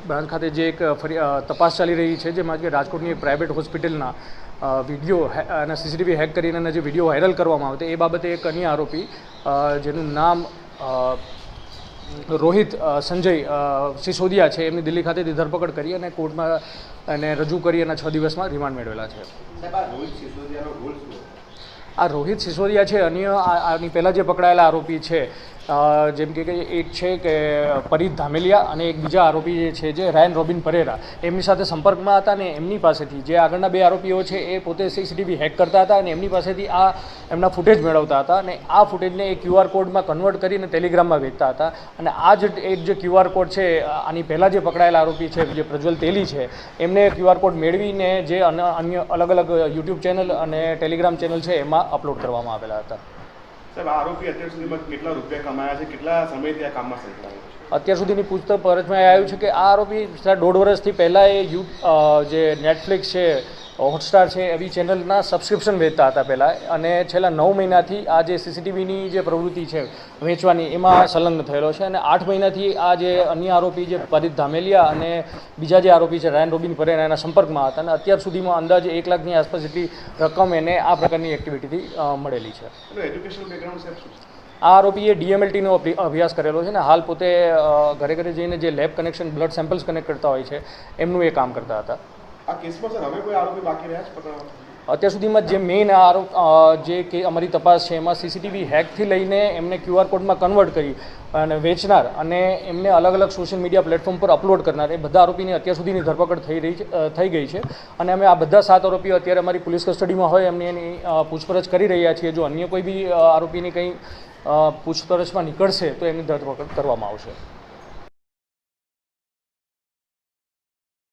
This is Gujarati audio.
બ્રાન્ચ ખાતે જે એક તપાસ ચાલી રહી છે, જેમાં કે રાજકોટની એક પ્રાઇવેટ હોસ્પિટલના વિડીયો અને સીસીટીવી હેક કરીને જે વિડીયો વાયરલ કરવામાં આવે એ બાબતે એક અન્ય આરોપી જેનું નામ રોહિત સંજય સિસોદિયા છે, એમની દિલ્હી ખાતેથી ધરપકડ કરી અને કોર્ટમાં એને રજૂ કરી અને 6 દિવસમાં રિમાન્ડ મેળવેલા છે. આ રોહિત સિસોદિયા છે અન્ય આની પહેલાં જે પકડાયેલા આરોપી છે, જેમ કે એક છે કે પરીત ધામેલિયા અને એક બીજા આરોપી જે છે જે રાયન રોબિન પરેરા, એમની સાથે સંપર્કમાં હતા અને એમની પાસેથી જે આગળના 2 આરોપીઓ છે એ પોતે સીસીટીવી હેક કરતા હતા અને એમની પાસેથી એમના ફૂટેજ મેળવતા હતા અને આ ફૂટેજને એ QR કોડમાં કન્વર્ટ કરીને ટેલિગ્રામમાં વેચતા હતા. અને આ જ એક જે QR કોડ છે આની પહેલાં જે પકડાયેલા આરોપી છે જે પ્રજ્વલ તેલી છે, એમને QR કોડ મેળવીને જે અન્ય અલગ અલગ યુટ્યુબ ચેનલ અને ટેલિગ્રામ ચેનલ છે એમાં અપલોડ કરવામાં આવેલા હતા. સાહેબ, આરોપી અત્યાર સુધીમાં કેટલા રૂપિયા કમાયા છે, કેટલા સમયથી આ કામમાં સંકળાયેલો છે? અત્યાર સુધીની પૂછપરછમાં આવ્યું છે કે આ આરોપી 1.5 વર્ષથી પહેલાં જે નેટફ્લિક્સ છે, હોટસ્ટાર છે એવી ચેનલના સબસ્ક્રિપ્શન વેચતા હતા પહેલાં, અને છેલ્લા 9 મહિનાથી આ જે સીસીટીવીની જે પ્રવૃત્તિ છે વેચવાની એમાં સંલગ્ન થયેલો છે. અને 8 મહિનાથી આ જે અન્ય આરોપી જે પરીત ધામેલિયા અને બીજા જે આરોપી છે રાયન રોબિન પરેરા એના સંપર્કમાં હતા અને અત્યાર સુધીમાં અંદાજે 1 લાખની આસપાસ જેટલી રકમ એને આ પ્રકારની એક્ટિવિટીથી મળેલી છે. એજ્યુકેશન બેકગ્રાઉન્ડ સાહેબ શું છે? આ આરોપીએ DMLTનો અભ્યાસ કરેલો છે ને હાલ પોતે ઘરે ઘરે જઈને જે lab connection blood samples connect કરતા હોય છે એમનું એ કામ કરતા હતા. આ કેસમાં સર હવે કોઈ આરોપી બાકી રહ્યા છે પકડવા? અત્યાર સુધીમાં જે મેઇન આરોપ જે કે અમારી તપાસ છે એમાં સીસીટીવી હેકથી લઈને એમને QR કોડમાં કન્વર્ટ કરી અને વેચનાર અને એમને અલગ અલગ સોશિયલ મીડિયા પ્લેટફોર્મ પર અપલોડ કરનાર એ બધા આરોપીની અત્યાર સુધીની ધરપકડ થઈ ગઈ છે. અને અમે આ બધા 7 આરોપીઓ અત્યારે અમારી પોલીસ કસ્ટડીમાં હોય એની પૂછપરછ કરી રહ્યા છીએ. જો અન્ય કોઈ બી આરોપીની કંઈ પૂછપરછમાં નીકળશે તો એમની ધરપકડ કરવામાં આવશે.